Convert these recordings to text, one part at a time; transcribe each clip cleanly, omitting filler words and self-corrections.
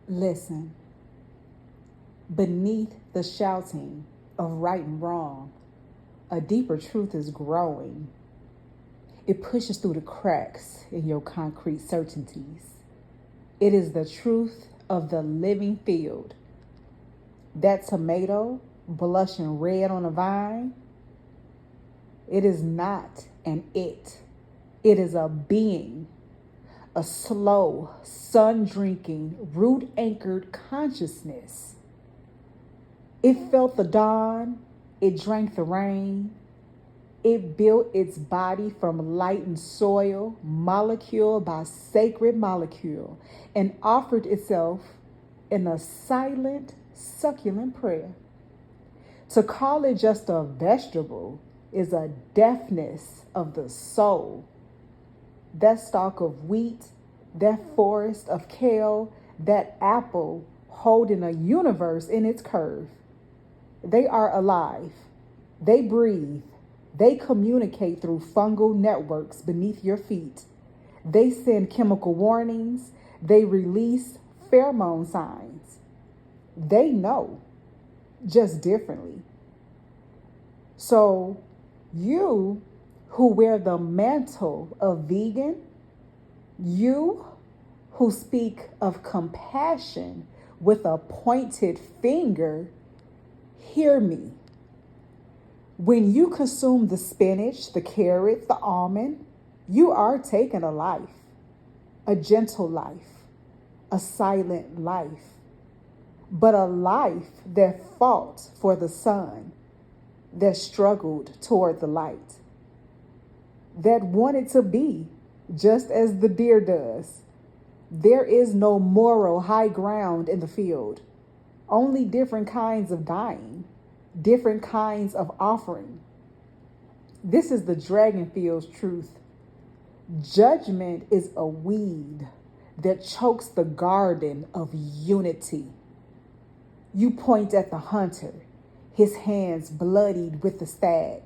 Listen, beneath the shouting of right and wrong, a deeper truth is growing. It pushes through the cracks in your concrete certainties. It is the truth of the living field. That tomato blushing red on a vine, it is not an it. It is a being, a slow, sun-drinking, root-anchored consciousness. It felt the dawn, it drank the rain, it built its body from light and soil, molecule by sacred molecule, and offered itself in a silent, succulent prayer. To call it just a vegetable is a deafness of the soul. That stalk of wheat, that forest of kale, that apple holding a universe in its curve. They are alive. They breathe. They communicate through fungal networks beneath your feet. They send chemical warnings. They release pheromone signs. They know, just differently. So you who wear the mantle of vegan, you who speak of compassion with a pointed finger, hear me. When you consume the spinach, the carrot, the almond, you are taking a life, a gentle life, a silent life, but a life that fought for the sun, that struggled toward the light, that wanted to be just as the deer does. There is no moral high ground in the field, only different kinds of dying, different kinds of offering. This is the dragonfield's truth. Judgment is a weed that chokes the garden of unity. You point at the hunter, his hands bloodied with the stag,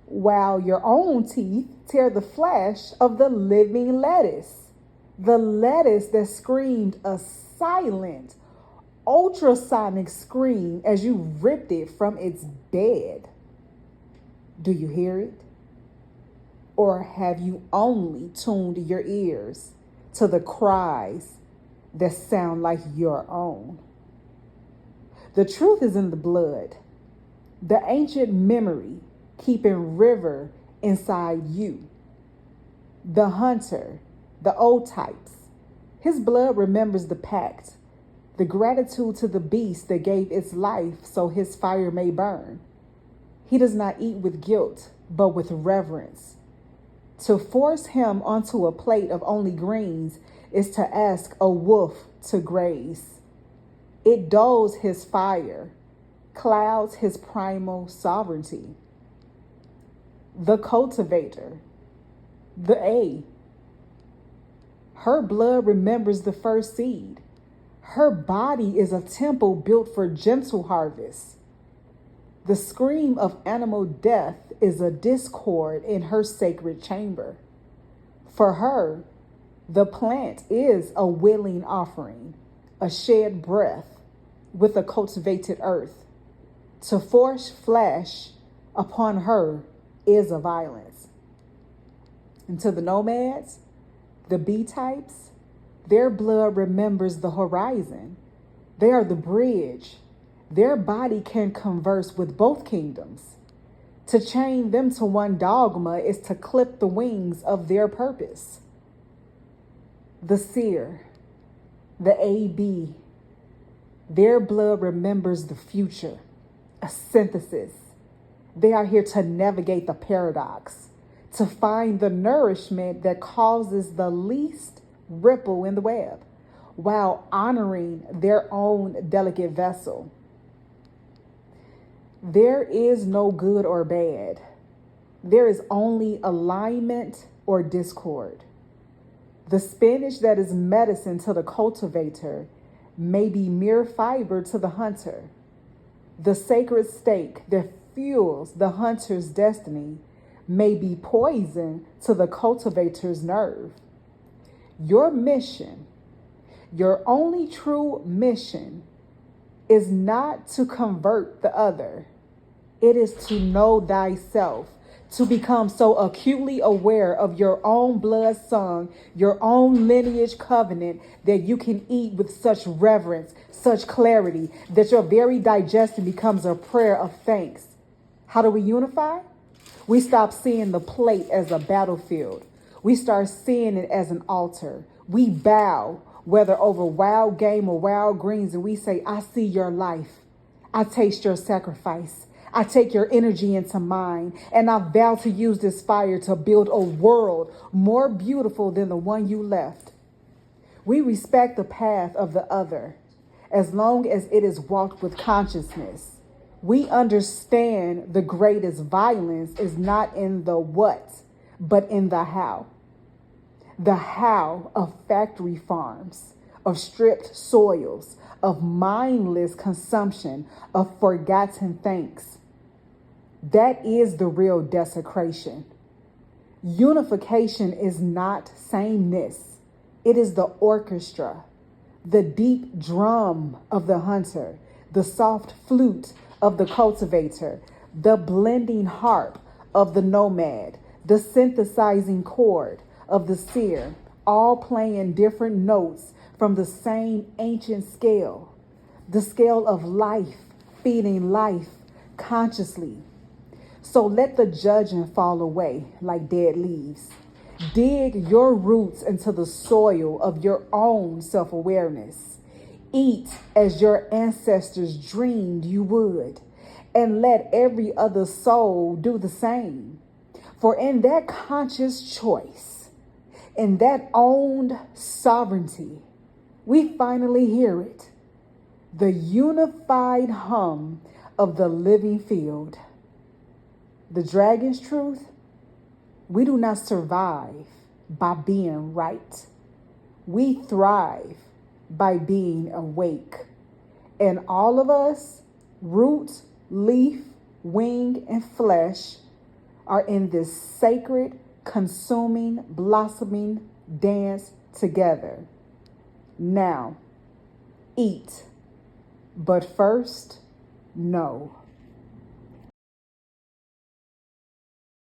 while your own teeth tear the flesh of the living lettuce, the lettuce that screamed a silent, ultrasonic scream as you ripped it from its bed. Do you hear it? Or have you only tuned your ears to the cries that sound like your own? The truth is in the blood, the ancient memory keeping river inside you. The hunter, the old types, his blood remembers the pact, the gratitude to the beast that gave its life so his fire may burn. He does not eat with guilt, but with reverence. To force him onto a plate of only greens is to ask a wolf to graze. It dulls his fire, clouds his primal sovereignty. The cultivator, the A. Her blood remembers the first seed. Her body is a temple built for gentle harvest. The scream of animal death is a discord in her sacred chamber. For her, the plant is a willing offering, a shed breath with a cultivated earth. To force flesh upon her is a violence. And to the nomads, the B types, their blood remembers the horizon. They are the bridge. Their body can converse with both kingdoms. To chain them to one dogma is to clip the wings of their purpose. The seer, the AB, their blood remembers the future, a synthesis. They are here to navigate the paradox, to find the nourishment that causes the least ripple in the web, while honoring their own delicate vessel. There is no good or bad. There is only alignment or discord. The spinach that is medicine to the cultivator may be mere fiber to the hunter. The sacred steak that fuels the hunter's destiny may be poison to the cultivator's nerve. Your mission, Your only true mission is not to convert the other. It is to know thyself, to become so acutely aware of your own blood song, your own lineage covenant, that you can eat with such reverence, such clarity, that your very digestion becomes a prayer of thanks. How do we unify? We stop seeing the plate as a battlefield. We start seeing it as an altar. We bow, whether over wild game or wild greens, and we say, I see your life. I taste your sacrifice. I take your energy into mine, and I vow to use this fire to build a world more beautiful than the one you left. We respect the path of the other as long as it is walked with consciousness. We understand the greatest violence is not in the what, but in the how. The how of factory farms, of stripped soils, of mindless consumption, of forgotten thanks. That is the real desecration. Unification is not sameness. It is the orchestra, the deep drum of the hunter, the soft flute of the cultivator, the blending harp of the nomad, the synthesizing chord of the seer, all playing different notes from the same ancient scale, the scale of life, feeding life consciously. So let the judging fall away like dead leaves. Dig your roots into the soil of your own self-awareness. Eat as your ancestors dreamed you would, and let every other soul do the same. For in that conscious choice, in that owned sovereignty, we finally hear it, the unified hum of the living field. The dragon's truth: we do not survive by being right. We thrive by being awake. And all of us, root, leaf, wing, and flesh, are in this sacred, consuming, blossoming dance together. Now, eat. But first, know.